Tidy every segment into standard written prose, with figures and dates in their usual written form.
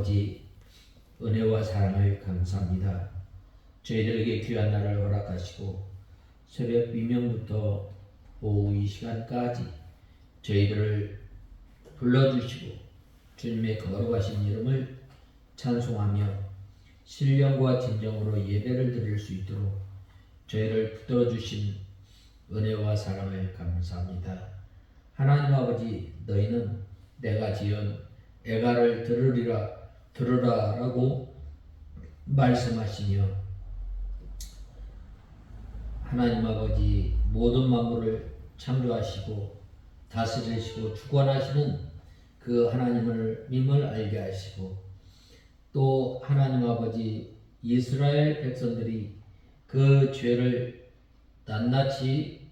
아버지, 은혜와 사랑을 감사합니다. 저희들에게 귀한 날을 허락하시고 새벽 비명부터 오후 이 시간까지 저희들을 불러주시고 주님의 거룩하신 이름을 찬송하며 신령과 진정으로 예배를 드릴 수 있도록 저희를 붙들어 주신 은혜와 사랑을 감사합니다. 하나님 아버지, 너희는 내가 지은 애가를 들으라라고 말씀하시며, 하나님 아버지, 모든 만물을 창조하시고 다스리시고 주관하시는 그 하나님을 알게 하시고, 또 하나님 아버지, 이스라엘 백성들이 그 죄를 낱낱이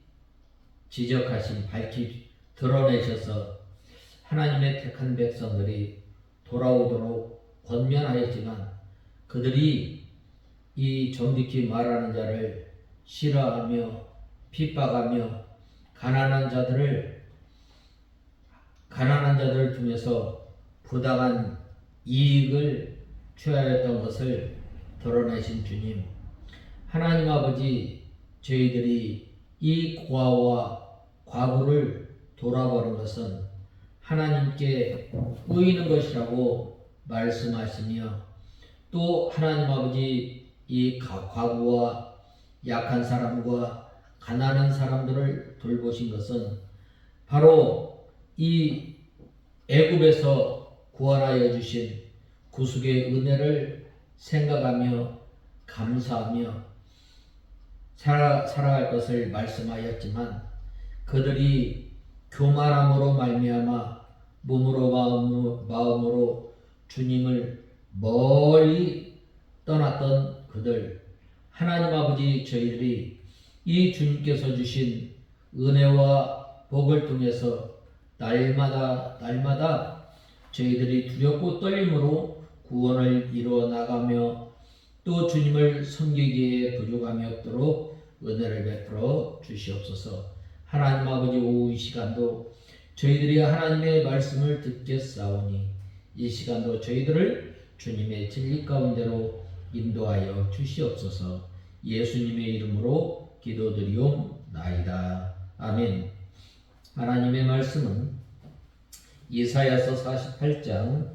지적하신, 드러내셔서 하나님의 택한 백성들이 돌아오도록 권면하였지만, 그들이 이 정직히 말하는 자를 싫어하며 핍박하며 가난한 자들을 통해서 부당한 이익을 취하였던 것을 드러내신 주님, 하나님 아버지, 저희들이 이 고아와 과부를 돌아보는 것은 하나님께 의이는 것이라고 말씀하시며, 또 하나님 아버지, 이 과부와 약한 사람과 가난한 사람들을 돌보신 것은 바로 이 애굽에서 구원하여 주신 구속의 은혜를 생각하며 감사하며 살아갈 것을 말씀하였지만, 그들이 교만함으로 말미암아 몸으로 마음으로 주님을 멀리 떠났던 그들, 하나님 아버지, 저희들이 이 주님께서 주신 은혜와 복을 통해서 날마다 저희들이 두렵고 떨림으로 구원을 이루어 나가며 또 주님을 섬기기에 부족함이 없도록 은혜를 베풀어 주시옵소서. 하나님 아버지, 오후 이 시간도 저희들이 하나님의 말씀을 듣겠사오니 이 시간도 저희들을 주님의 진리 가운데로 인도하여 주시옵소서. 예수님의 이름으로 기도드리옵나이다. 아멘. 하나님의 말씀은 이사야서 48장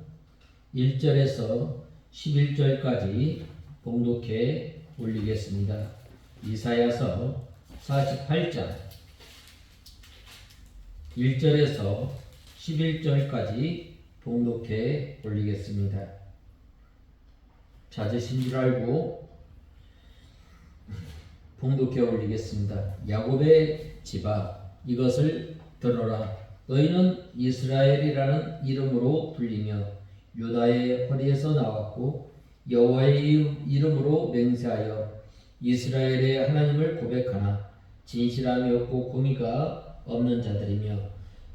1절에서 11절까지 봉독해 올리겠습니다. 이사야서 48장 1절에서 11절까지 봉독해 올리겠습니다. 찾으신 줄 알고 봉독해 올리겠습니다. 야곱의 집아, 이것을 들어라. 너희는 이스라엘이라는 이름으로 불리며 유다의 허리에서 나왔고 여호와의 이름으로 맹세하여 이스라엘의 하나님을 고백하나 진실함이 없고 공의가 없는 자들이며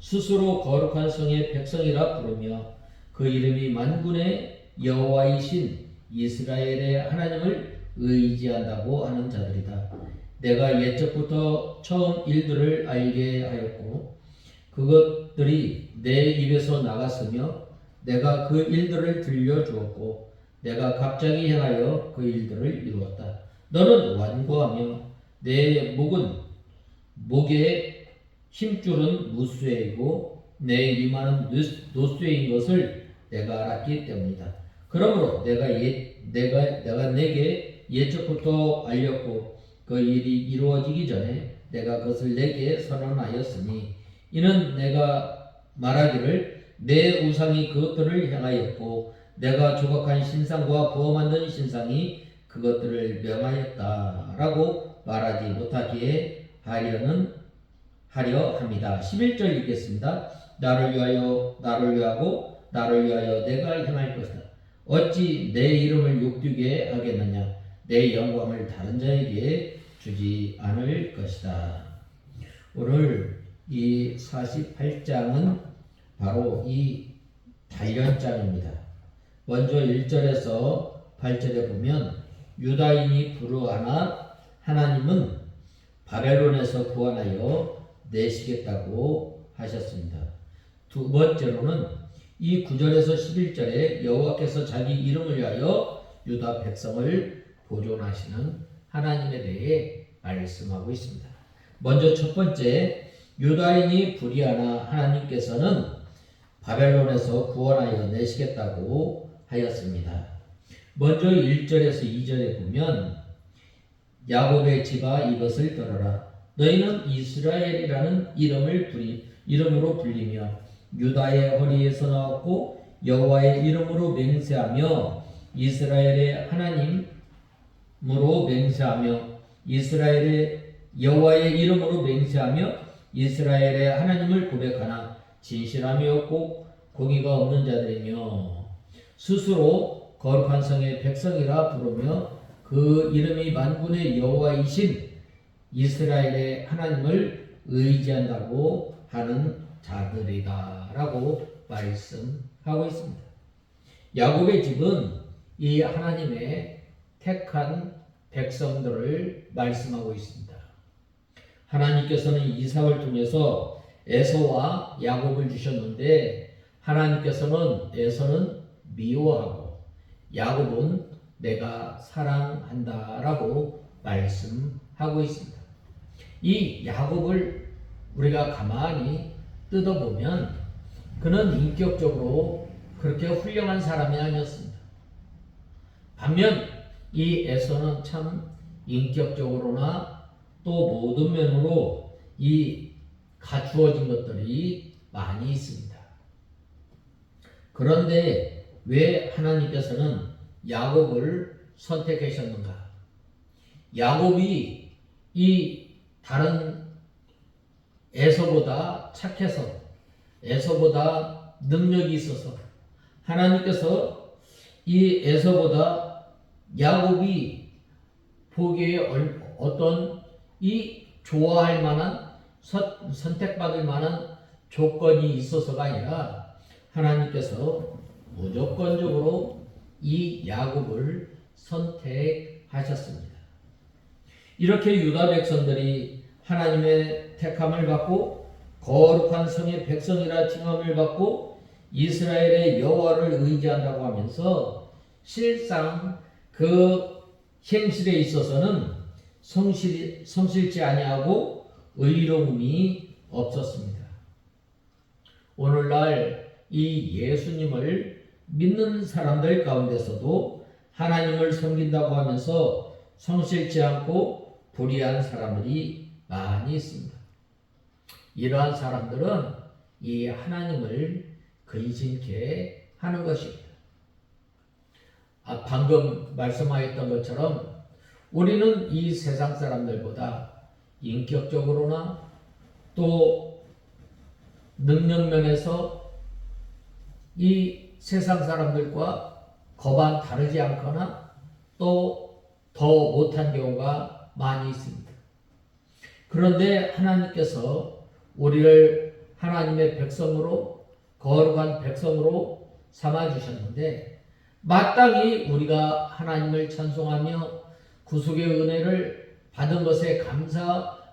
스스로 거룩한 성의 백성이라 부르며 그 이름이 만군의 여호와이신 이스라엘의 하나님을 의지한다고 하는 자들이다. 내가 옛적부터 처음 일들을 알게 하였고 그것들이 내 입에서 나갔으며 내가 그 일들을 들려주었고 내가 갑자기 행하여 그 일들을 이루었다. 너는 완고하며 내 목에 힘줄은 무쇠이고 내 위만은 노쇠인 것을 내가 알았기 때문이다. 그러므로 내가 내게 옛적부터 알렸고 그 일이 이루어지기 전에 내가 그것을 내게 선언하였으니 이는 내가 말하기를 내 우상이 그것들을 행하였고 내가 조각한 신상과 부어 만든 신상이 그것들을 명하였다라고 말하지 못하게 하려 합니다. 11절 읽겠습니다. 나를 위하여 내가 행할 것이다. 어찌 내 이름을 욕되게 하겠느냐. 내 영광을 다른 자에게 주지 않을 것이다. 오늘 이 48장은 바로 이 단련장입니다. 먼저 1절에서 8절에 보면 유다인이 부르하나 하나님은 바벨론에서 구원하여 내시겠다고 하셨습니다. 두 번째로는 이 9절에서 11절에 여호와께서 자기 이름을 위하여 유다 백성을 보존하시는 하나님에 대해 말씀하고 있습니다. 먼저 첫 번째, 유다인이 불의하나 하나님께서는 바벨론에서 구원하여 내시겠다고 하였습니다. 먼저 1절에서 2절에 보면 야곱의 집아 이것을 들어라. 너희는 이스라엘이라는 이름으로 불리며 유다의 허리에서 나왔고 여호와의 이름으로 맹세하며 이스라엘의 하나님으로 맹세하며 이스라엘의 여호와의 이름으로 맹세하며 이스라엘의 하나님을 고백하나 진실함이 없고 공의가 없는 자들이며 스스로 거룩한 성의 백성이라 부르며 그 이름이 만군의 여호와이신 이스라엘의 하나님을 의지한다고 하는 자들이다 라고 말씀하고 있습니다. 야곱의 집은 이 하나님의 택한 백성들을 말씀하고 있습니다. 하나님께서는 이삭을 통해서 에서와 야곱을 주셨는데 하나님께서는 에서는 미워하고 야곱은 내가 사랑한다라고 말씀하고 있습니다. 이 야곱을 우리가 가만히 뜯어보면 그는 인격적으로 그렇게 훌륭한 사람이 아니었습니다. 반면 이 에서는 참 인격적으로나 또 모든 면으로 이 갖추어진 것들이 많이 있습니다. 그런데 왜 하나님께서는 야곱을 선택하셨는가? 야곱이 이 다른 에서보다 착해서 에서보다 능력이 있어서 하나님께서 이 에서보다 야곱이 보기에 어떤 이 좋아할 만한 선택받을 만한 조건이 있어서가 아니라 하나님께서 무조건적으로 이 야곱을 선택하셨습니다. 이렇게 유다 백성들이 하나님의 택함을 받고 거룩한 성의 백성이라 칭함을 받고 이스라엘의 여호와를 의지한다고 하면서 실상 그 행실에 있어서는 성실치 아니하고 의로움이 없었습니다. 오늘날 이 예수님을 믿는 사람들 가운데서도 하나님을 섬긴다고 하면서 성실치 않고 불의한 사람들이 많이 있습니다. 이러한 사람들은 이 하나님을 근심케 하는 것입니다. 방금 말씀하였던 것처럼 우리는 이 세상 사람들보다 인격적으로나 또 능력면에서 이 세상 사람들과 거반 다르지 않거나 또 더 못한 경우가 많이 있습니다. 그런데 하나님께서 우리를 하나님의 백성으로 거룩한 백성으로 삼아주셨는데 마땅히 우리가 하나님을 찬송하며 구속의 은혜를 받은 것에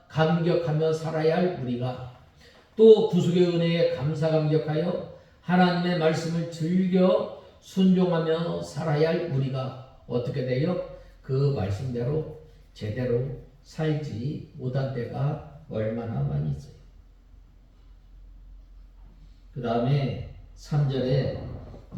감격하며 살아야 할 우리가 또 구속의 은혜에 감격하여 하나님의 말씀을 즐겨 순종하며 살아야 할 우리가 어떻게 돼요? 그 말씀대로 제대로 살지 못한 때가 얼마나 많이 있어요. 그 다음에 3절에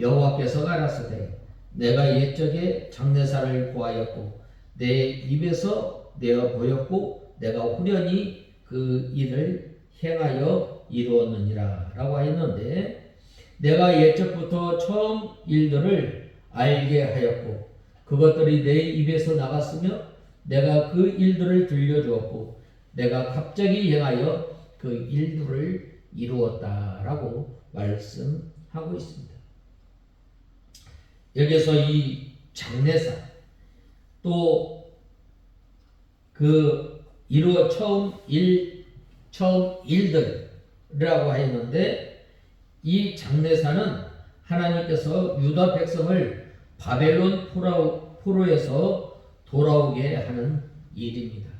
여호와께서 가라사대 내가 옛적에 장내사를 구하였고 내 입에서 내어 보였고 내가 후련히 그 일을 행하여 이루었느니라 라고 했는데 내가 옛적부터 처음 일들을 알게 하였고 그것들이 내 입에서 나갔으며 내가 그 일들을 들려주었고 내가 갑자기 행하여 그 일들을 이루었다라고 말씀하고 있습니다. 여기서 이 장내사 또 그 처음 일들이라고 했는데 이 장내사는 하나님께서 유다 백성을 바벨론 포로에서 돌아오게 하는 일입니다.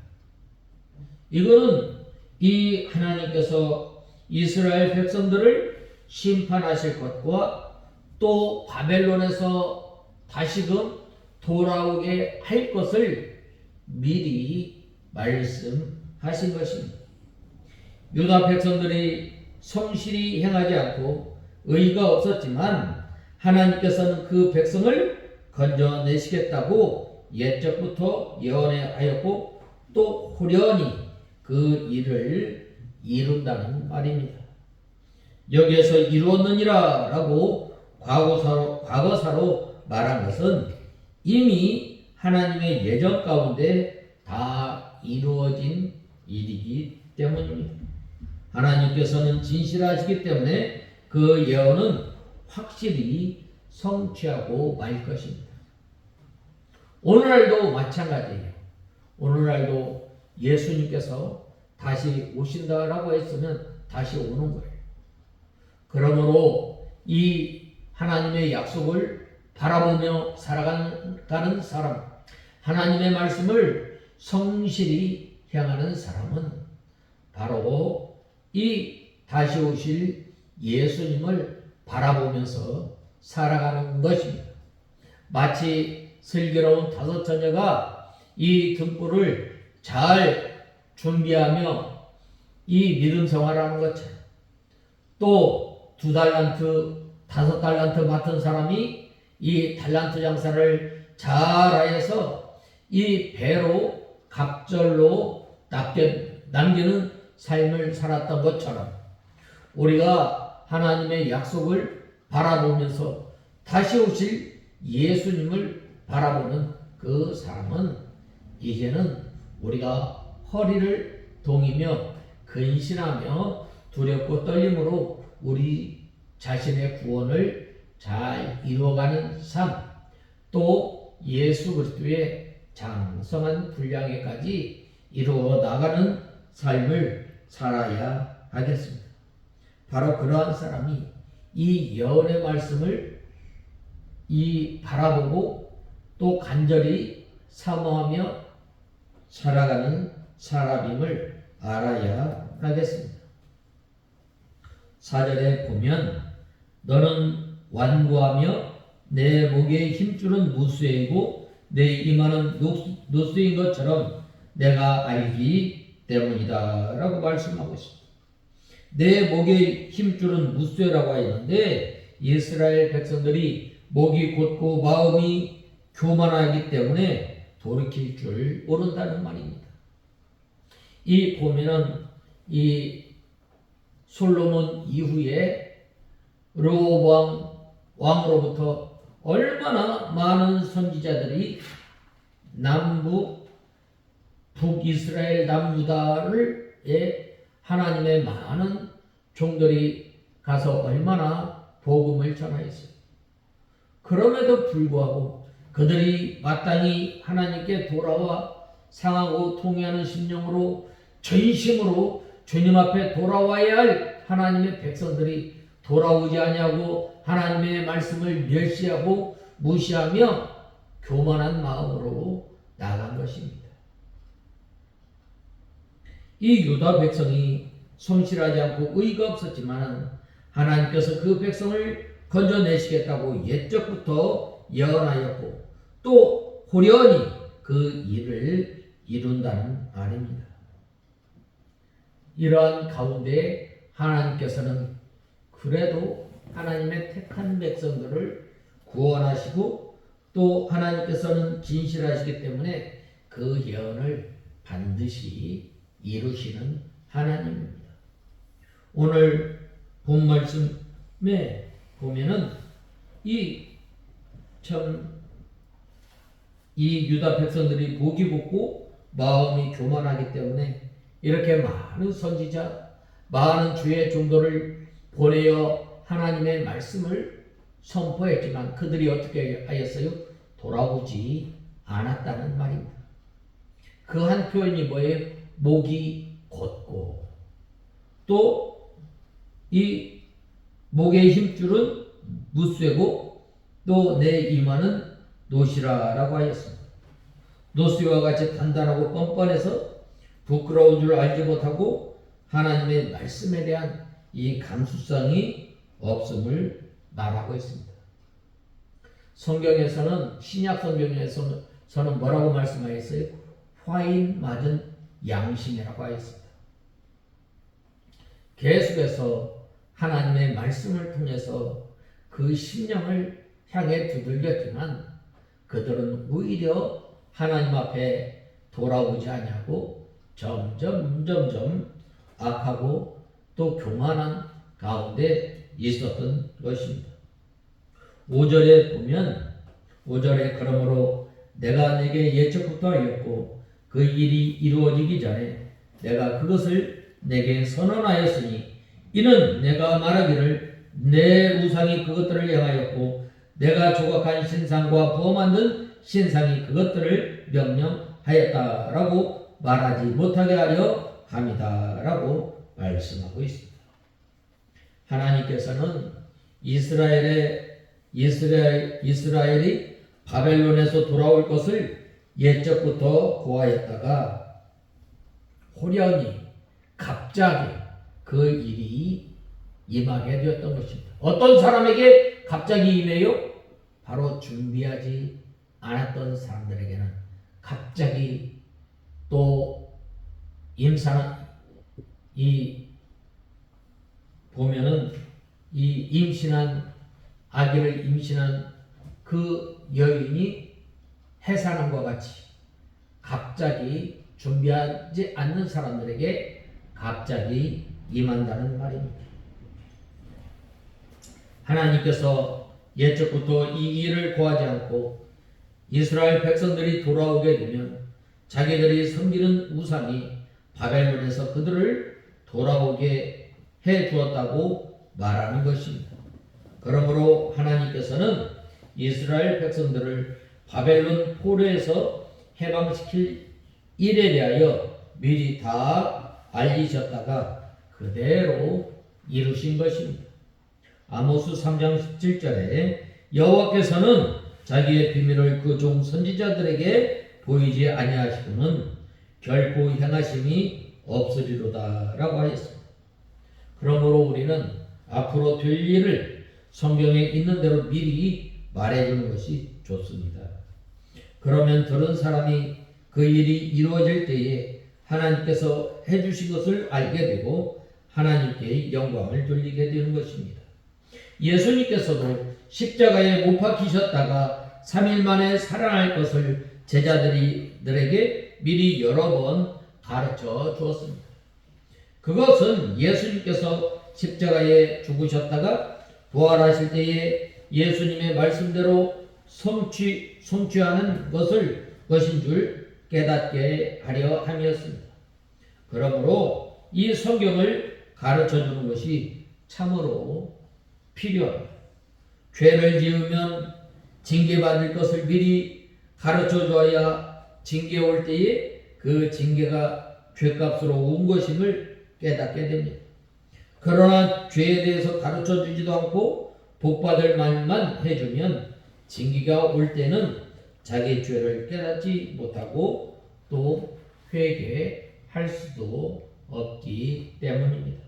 이거는 이 하나님께서 이스라엘 백성들을 심판하실 것과 또 바벨론에서 다시금 돌아오게 할 것을 미리 말씀하신 것입니다. 유다 백성들이 성실히 행하지 않고 의가 없었지만 하나님께서는 그 백성을 건져내시겠다고 옛적부터 예언하였고 또 호련히 그 일을 이룬다는 말입니다. 여기에서 이루었느니라 라고 과거사로 말한 것은 이미 하나님의 예정 가운데 다 이루어진 일이기 때문입니다. 하나님께서는 진실하시기 때문에 그 예언은 확실히 성취하고 말 것입니다. 오늘날도 마찬가지예요. 오늘날도 예수님께서 다시 오신다라고 했으면 다시 오는 거예요. 그러므로 이 하나님의 약속을 바라보며 살아가는 사람, 하나님의 말씀을 성실히 행하는 사람은 바로 이 다시 오실 예수님을 바라보면서 살아가는 것입니다. 마치 슬기로운 다섯 처녀가 이 등불을 잘 준비하며 이 믿음 생활하는 것처럼 또 2달란트, 5달란트 맡은 사람이 이 달란트 장사를 잘하여서 이 배로 갑절로 남기는 삶을 살았던 것처럼 우리가 하나님의 약속을 바라보면서 다시 오실 예수님을 바라보는 그 사람은 이제는 우리가 허리를 동이며 근신하며 두렵고 떨림으로 우리 자신의 구원을 잘 이루어가는 삶, 또 예수 그리스도의 장성한 분량에까지 이루어 나가는 삶을 살아야 하겠습니다. 바로 그러한 사람이 이 예언의 말씀을 바라보고 또 간절히 사모하며 살아가는 사람임을 알아야 하겠습니다. 4절에 보면 너는 완고하며 내 목에 힘줄은 무쇠이고 내 이마는 노쇠인 것처럼 내가 알기 때문이다 라고 말씀하고 있습니다. 내 목에 힘줄은 무쇠라고 하였는데 이스라엘 백성들이 목이 곧고 마음이 교만하기 때문에 돌이킬 줄 모른다는 말입니다. 이 보면은 이 솔로몬 이후에 르호보암 왕으로부터 얼마나 많은 선지자들이 북이스라엘 남유다를 하나님의 많은 종들이 가서 얼마나 복음을 전하였어요. 그럼에도 불구하고 그들이 마땅히 하나님께 돌아와 상하고 통회하는 심령으로 전심으로 주님 앞에 돌아와야 할 하나님의 백성들이 돌아오지 아니하고 하나님의 말씀을 멸시하고 무시하며 교만한 마음으로 나간 것입니다. 이 유다 백성이 성실하지 않고 의가 없었지만 하나님께서 그 백성을 건져내시겠다고 옛적부터 예언하였고 또 호련히 그 일을 이룬다는 말입니다. 이러한 가운데 하나님께서는 그래도 하나님의 택한 백성들을 구원하시고 또 하나님께서는 진실하시기 때문에 그 예언을 반드시 이루시는 하나님입니다. 오늘 본 말씀에 보면은 이 유다 백성들이 목이 붓고 마음이 교만하기 때문에 이렇게 많은 선지자, 많은 주의 종들을 보내어 하나님의 말씀을 선포했지만 그들이 어떻게 하였어요? 돌아오지 않았다는 말입니다. 그 한 표현이 뭐예요? 목이 곧고 또 이 목의 힘줄은 무쇠고 또 내 이마는 노시라라고 하였습니다. 노쇠와 같이 단단하고 뻔뻔해서 부끄러운 줄 알지 못하고 하나님의 말씀에 대한 이 감수성이 없음을 말하고 있습니다. 성경에서는 신약 성경에서는 뭐라고 말씀하였어요? 화인 맞은 양심이라고 하였습니다. 계속해서 하나님의 말씀을 통해서 그 심령을 향해 두들겼지만 그들은 오히려 하나님 앞에 돌아오지 아니하고 점점 악하고 또 교만한 가운데 있었던 것입니다. 5절에 보면 5절에 그러므로 내가 내게 예적부터 하였고 그 일이 이루어지기 전에 내가 그것을 내게 선언하였으니 이는 내가 말하기를 내 우상이 그것들을 행하였고 내가 조각한 신상과 부어 만든 신상이 그것들을 명령하였다라고 말하지 못하게 하려 함이다라고 말씀하고 있습니다. 하나님께서는 이스라엘이 바벨론에서 돌아올 것을 옛적부터 고하였다가 호련히 갑자기 그 일이 임하게 되었던 것입니다. 어떤 사람에게 갑자기 임해요? 바로 준비하지 않았던 사람들에게는 갑자기 또 보면은 아기를 임신한 그 여인이 해산함과 같이 갑자기 준비하지 않는 사람들에게 갑자기 임한다는 말입니다. 하나님께서 옛적부터 이 일을 고하지 않고 이스라엘 백성들이 돌아오게 되면 자기들이 섬기는 우상이 바벨론에서 그들을 돌아오게 해 주었다고 말하는 것입니다. 그러므로 하나님께서는 이스라엘 백성들을 바벨론 포로에서 해방시킬 일에 대하여 미리 다 알리셨다가 그대로 이루신 것입니다. 아모스 3장 17절에 여호와께서는 자기의 비밀을 그 종 선지자들에게 보이지 아니하시고는 결코 행하심이 없으리로다 라고 하였습니다. 그러므로 우리는 앞으로 될 일을 성경에 있는 대로 미리 말해주는 것이 좋습니다. 그러면 들은 사람이 그 일이 이루어질 때에 하나님께서 해주신 것을 알게 되고 하나님께 영광을 돌리게 되는 것입니다. 예수님께서도 십자가에 못 박히셨다가 3일 만에 살아날 것을 제자들에게 미리 여러 번 가르쳐 주었습니다. 그것은 예수님께서 십자가에 죽으셨다가 부활하실 때에 예수님의 말씀대로 성취하는 것인 줄 깨닫게 하려 함이었습니다. 그러므로 이 성경을 가르쳐 주는 것이 참으로 필요합니다. 죄를 지으면 징계받을 것을 미리 가르쳐 줘야 징계 올 때에 그 징계가 죄값으로 온 것임을 깨닫게 됩니다. 그러나 죄에 대해서 가르쳐 주지도 않고 복받을 말만 해주면 징계가 올 때는 자기 죄를 깨닫지 못하고 또 회개할 수도 없기 때문입니다.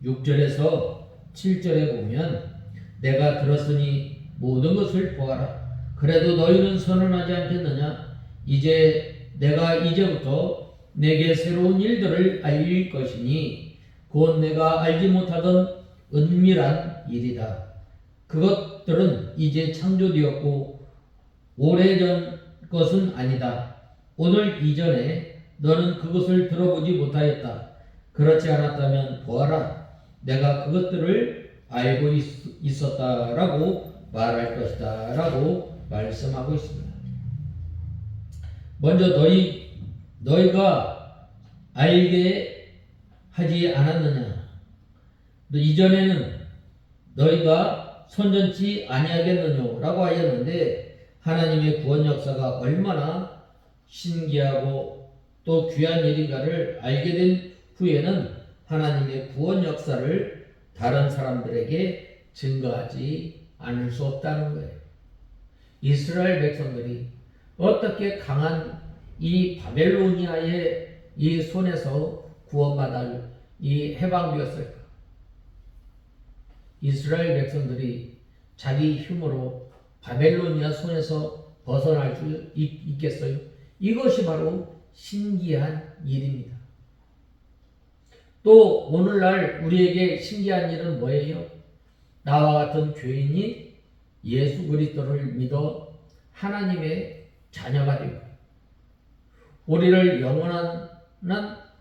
6절에서 7절에 보면 내가 들었으니 모든 것을 보아라. 그래도 너희는 선언하지 않겠느냐? 내가 이제부터 내게 새로운 일들을 알릴 것이니 곧 내가 알지 못하던 은밀한 일이다. 그것들은 이제 창조되었고 오래전 것은 아니다. 오늘 이전에 너는 그것을 들어보지 못하였다. 그렇지 않았다면 보아라. 내가 그것들을 알고 있었다라고 말할 것이다 라고 말씀하고 있습니다. 먼저 너희가 알게 하지 않았느냐? 이전에는 너희가 선전치 아니하겠느냐 라고 하였는데 하나님의 구원 역사가 얼마나 신기하고 또 귀한 일인가를 알게 된 후에는 하나님의 구원 역사를 다른 사람들에게 증거하지 않을 수 없다는 거예요. 이스라엘 백성들이 어떻게 강한 이 바벨로니아의 이 손에서 구원받을 이 해방되었을까? 이스라엘 백성들이 자기 힘으로 바벨로니아 손에서 벗어날 수 있겠어요? 이것이 바로 신기한 일입니다. 또 오늘날 우리에게 신기한 일은 뭐예요? 나와 같은 죄인이 예수 그리스도를 믿어 하나님의 자녀가 되고 우리를 영원한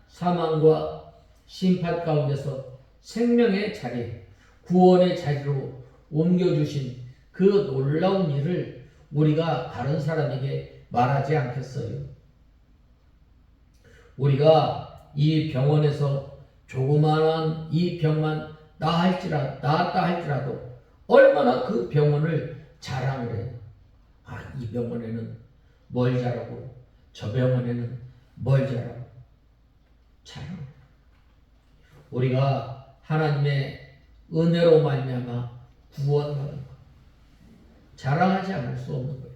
사망과 심판 가운데서 생명의 자리, 구원의 자리로 옮겨주신 그 놀라운 일을 우리가 다른 사람에게 말하지 않겠어요? 우리가 이 병원에서 조그마한 이 병만 나았다 할지라도 얼마나 그 병원을 자랑을 해요. 이 병원에는 뭘 잘하고 저 병원에는 뭘 잘하고 자랑. 우리가 하나님의 은혜로 말미암아 구원받은 것 자랑하지 않을 수 없는 거예요.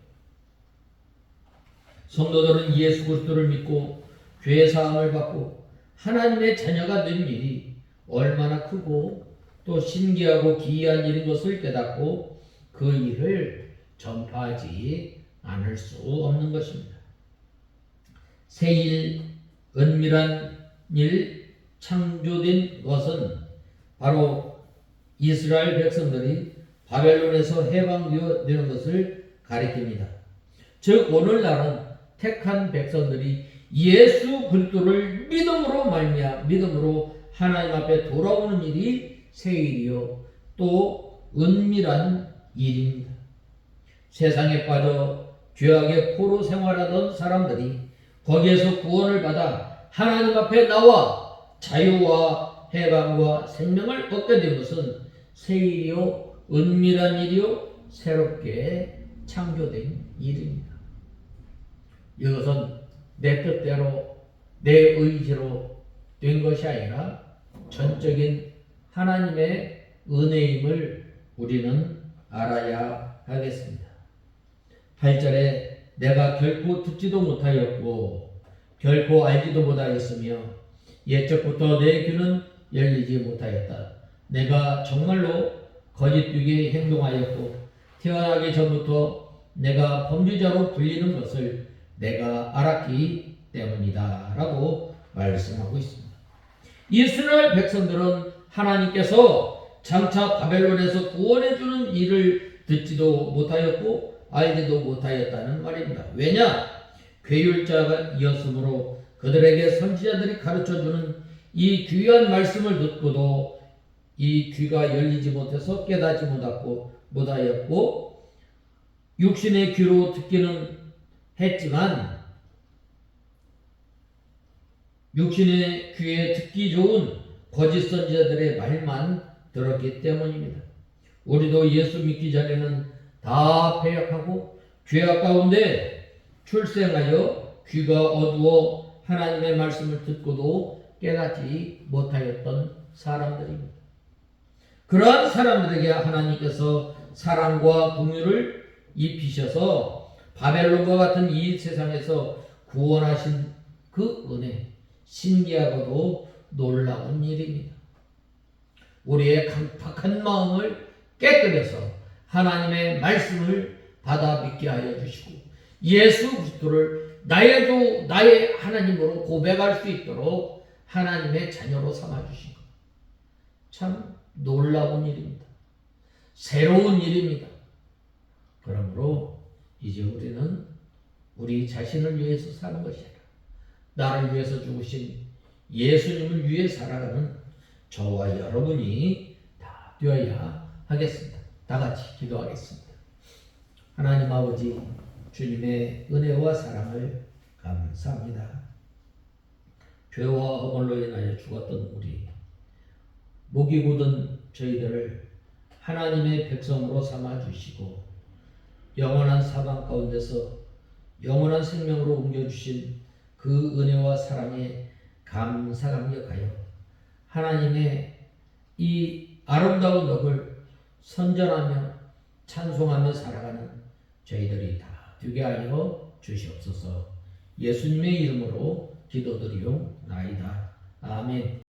성도들은 예수 그리스도를 믿고 죄 사함을 받고 하나님의 자녀가 된 일이 얼마나 크고 또 신기하고 기이한 일인 것을 깨닫고 그 일을 전파하지 않을 수 없는 것입니다. 새 은밀한 일, 창조된 것은 바로 이스라엘 백성들이 바벨론에서 해방되는 것을 가리킵니다. 즉 오늘날은 택한 백성들이 예수 그리스도를 믿음으로 하나님 앞에 돌아오는 일이 새 일이요 또 은밀한 일입니다. 세상에 빠져 죄악의 포로 생활하던 사람들이 거기에서 구원을 받아 하나님 앞에 나와 자유와 해방과 생명을 얻게 된 것은 새 일이요 은밀한 일이요 새롭게 창조된 일입니다. 이것은 내 뜻대로 내 의지로 된 것이 아니라 전적인 하나님의 은혜임을 우리는 알아야 하겠습니다. 8절에 내가 결코 듣지도 못하였고 결코 알지도 못하였으며 옛적부터 내 귀는 열리지 못하였다. 내가 정말로 거짓되게 행동하였고 태어나기 전부터 내가 범죄자로 불리는 것을 내가 알았기 때문이다 라고 말씀하고 있습니다. 이스라엘 백성들은 하나님께서 장차 바벨론에서 구원해주는 일을 듣지도 못하였고 알지도 못하였다는 말입니다. 왜냐? 괴율자이었으므로 그들에게 선지자들이 가르쳐주는 이 귀한 말씀을 듣고도 이 귀가 열리지 못해서 깨닫지 못하였고 육신의 귀로 듣기는 했지만 육신의 귀에 듣기 좋은 거짓 선지자들의 말만 들었기 때문입니다. 우리도 예수 믿기 전에는 다 패역하고 죄악 가운데 출생하여 귀가 어두워 하나님의 말씀을 듣고도 깨닫지 못하였던 사람들입니다. 그러한 사람들에게 하나님께서 사랑과 긍휼을 입히셔서 바벨론과 같은 이 세상에서 구원하신 그 은혜, 신기하고도 놀라운 일입니다. 우리의 강팍한 마음을 깨뜨려서 하나님의 말씀을 받아 믿게 하여 주시고 예수 그리스도를 나의 하나님으로 고백할 수 있도록 하나님의 자녀로 삼아 주신 것. 참 놀라운 일입니다. 새로운 일입니다. 그러므로 이제 우리는 우리 자신을 위해서 사는 것이 아니라 나를 위해서 죽으신 예수님을 위해 살아가는 저와 여러분이 다 되어야 하겠습니다. 다 같이 기도하겠습니다. 하나님 아버지, 주님의 은혜와 사랑을 감사합니다. 죄와 허물로 인하여 죽었던 우리, 목이 굳은 저희들을 하나님의 백성으로 삼아주시고 영원한 사망 가운데서 영원한 생명으로 옮겨주신 그 은혜와 사랑에 감사감격하여 하나님의 이 아름다운 덕을 선전하며 찬송하며 살아가는 저희들이 다 되게 하여 주시옵소서. 예수님의 이름으로 기도드리옵나이다. 아멘.